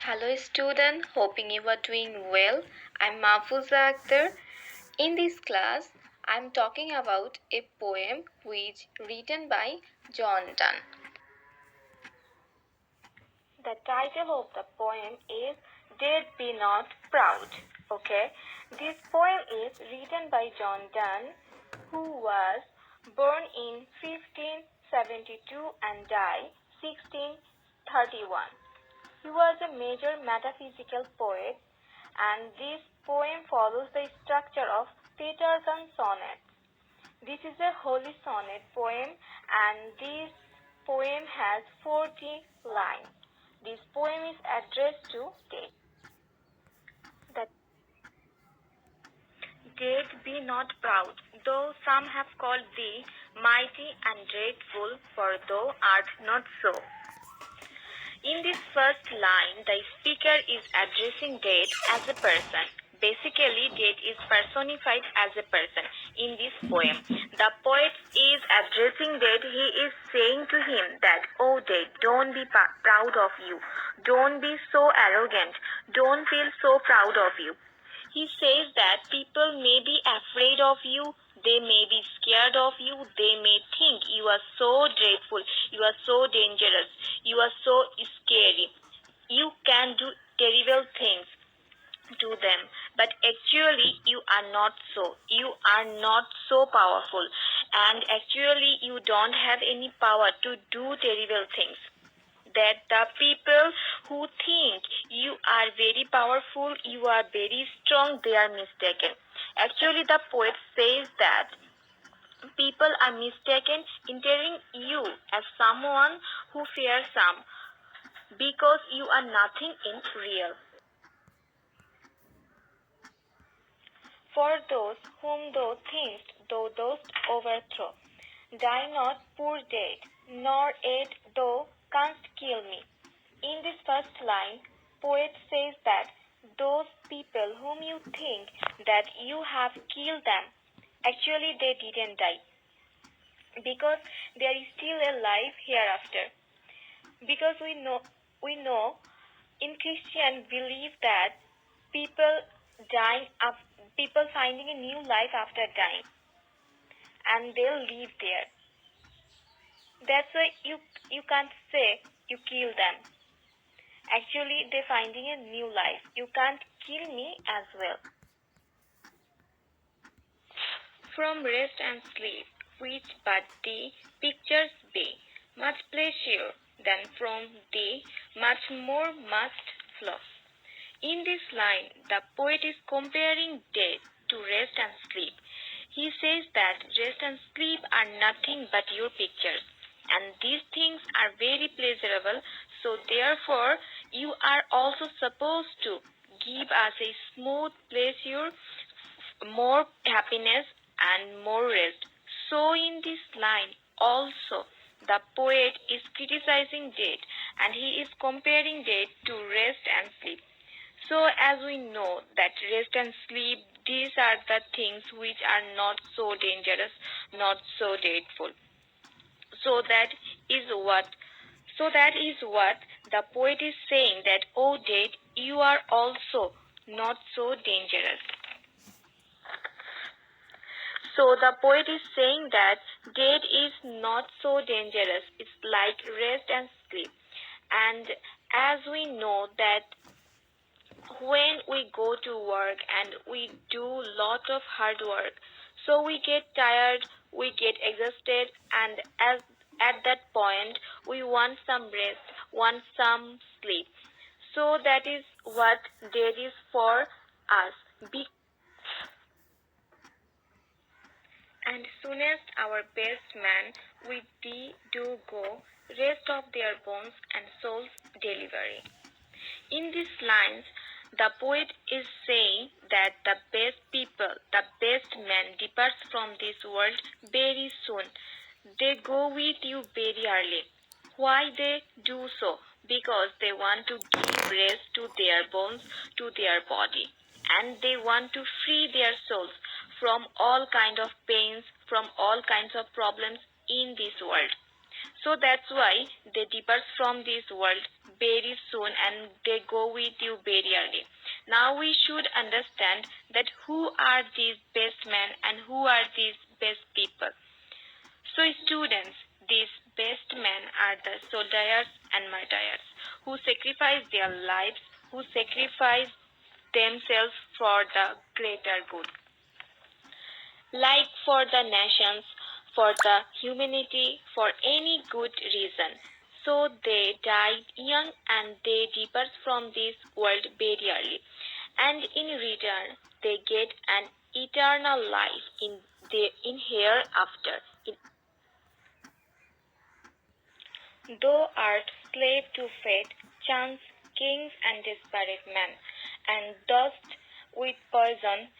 Hello student, hoping you are doing well. I'm Mahfuza Akter. In this class, I'm talking about a poem which written by Donne. The title of the poem is Dead Be Not Proud. Okay, this poem is written by Donne, who was born in 1572 and died 1631. He was a major metaphysical poet, and this poem follows the structure of Peterson sonnets. This is a holy sonnet poem, and this poem has 40 lines. This poem is addressed to dead. The dead be not proud, though some have called thee mighty and dreadful, for thou art not so. In this first line, the speaker is addressing death as a person. Basically, death is personified as a person in this poem. The poet is addressing death. He is saying to him that, oh death, don't be proud of you. Don't be so arrogant. Don't feel so proud of you. He says that people may be afraid of you, they may be scared of you, they may think you are so dreadful, you are so dangerous, you are so scary. You can do terrible things to them, but actually you are not so. You are not so powerful, and actually you don't have any power to do terrible things. That the people who think you are very powerful, you are very strong, they are mistaken. Actually, the poet says that people are mistaken in telling you as someone who fears some, because you are nothing in real. For those whom thou thinkst thou dost overthrow, die not, poor dead, nor yet thou canst kill me. In this first line, poet says that those people whom you think that you have killed them, actually they didn't die, because there is still a life hereafter. Because we know in Christian belief that people people finding a new life after dying, and they'll live there. That's why you can't say you kill them. Actually, they're finding a new life. You can't kill me as well. From rest and sleep, which but thee pictures be, much pleasure than from thee much more must flow. In this line, the poet is comparing death to rest and sleep. He says that rest and sleep are nothing but your pictures, and these things are very pleasurable, so therefore you are also supposed to give us a smooth pleasure, more happiness and more rest. So in this line also the poet is criticizing death, and he is comparing death to rest and sleep. So as we know that rest and sleep, these are the things which are not so dangerous, not so dreadful. So that is what the poet is saying, that oh death, you are also not so dangerous. So the poet is saying that death is not so dangerous. It's like rest and sleep. And as we know that when we go to work and we do lot of hard work, so we get tired, we get exhausted, and at that point we want some rest, want some sleep. So that is what death is for us. And soonest our best men with thee do go, rest of their bones and souls delivery. In these lines, the poet is saying that the best people, the best men departs from this world very soon. They go with you very early. Why they do so? Because they want to give rest to their bones, to their body. And they want to free their souls from all kinds of pains, from all kinds of problems in this world. So that's why they depart from this world very soon and they go with you very early. Now we should understand that who are these best men and who are these best people. So students, these best men are the soldiers and martyrs who sacrifice their lives, who sacrifice themselves for the greater good, like for the nations, for the humanity, for any good reason. So they died young and they depart from this world very early. And in return, they get an eternal life in hereafter. Thou art slave to fate, chance, kings, and desperate men, and dost with poison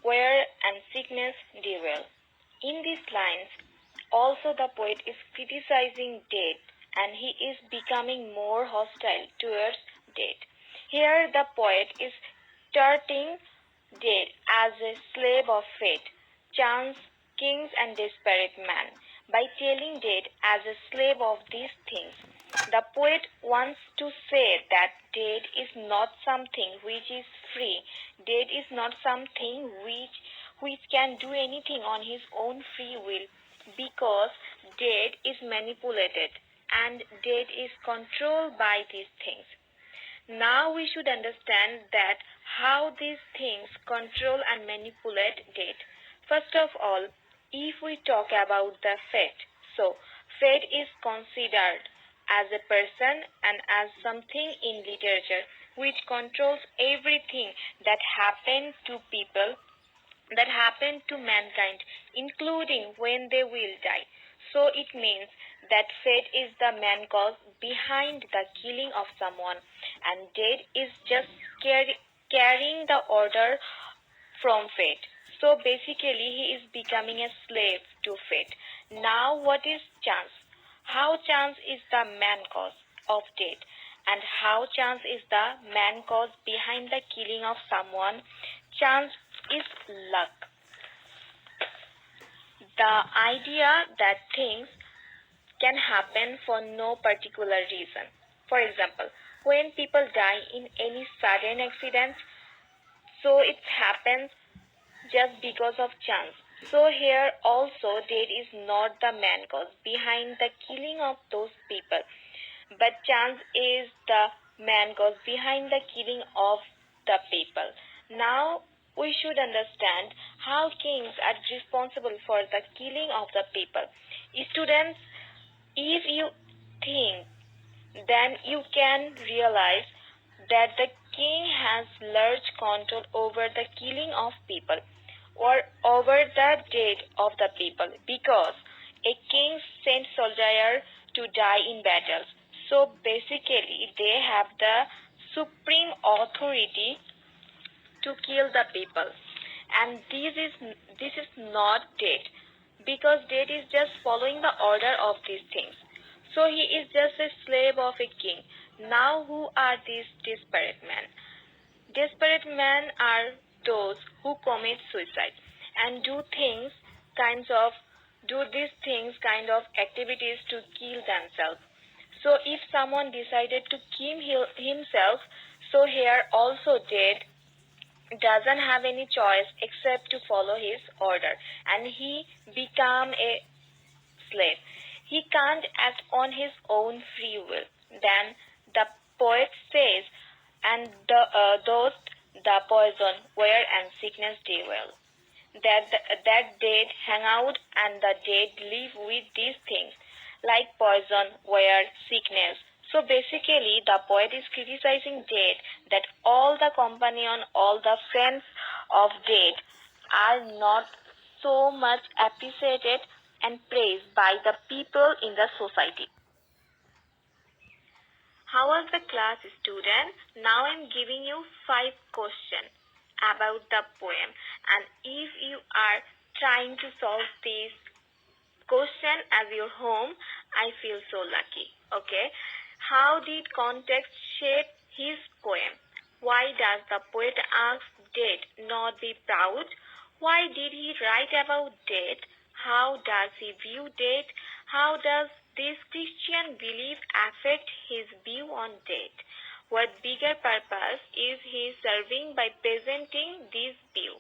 wear and sickness dwell. In these lines, also the poet is criticizing death, and he is becoming more hostile towards death. Here the poet is starting death as a slave of fate, chance, kings, and desperate man. By telling death as a slave of these things, the poet wants to say that death is not something which is free. Death is not something which can do anything on his own free will, because death is manipulated and death is controlled by these things. Now we should understand that how these things control and manipulate death. First of all, if we talk about the fate, so fate is considered as a person and as something in literature which controls everything that happens to people, that happen to mankind, including when they will die. So it means that fate is the main cause behind the killing of someone, and death is just carrying the order from fate. So basically, he is becoming a slave to fate. Now, what is chance? How chance is the main cause of death, and how chance is the main cause behind the killing of someone? Chance is luck. The idea that things can happen for no particular reason. For example, when people die in any sudden accident, so it happens just because of chance. So here also death is not the main cause behind the killing of those people, but chance is the main cause behind the killing of the people. Now we should understand how kings are responsible for the killing of the people. Students, if you think, then you can realize that the king has large control over the killing of people or over the death of the people, because a king sent soldiers to die in battles. So basically, they have the supreme authority to kill the people. And this is not death, because death is just following the order of these things. So he is just a slave of a king. Now who are these desperate men? Desperate men are those who commit suicide and do these things kind of activities to kill themselves. So if someone decided to kill himself, so here also death doesn't have any choice except to follow his order, and he become a slave. He can't act on his own free will. Then the poet says, and those the poison where and sickness dwell. That dead hang out and the dead live with these things, like poison, wear, sickness. So basically, the poet is criticizing death, that all the companion, all the friends of death are not so much appreciated and praised by the people in the society. How was the class, student? Now I'm giving you 5 questions about the poem, and if you are trying to solve this question as your home, I feel so lucky. Okay. How did context shape his poem? Why does the poet ask death not be proud? Why did he write about death? How does he view death? How does This Christian belief affects his view on death. What bigger purpose is he serving by presenting this view?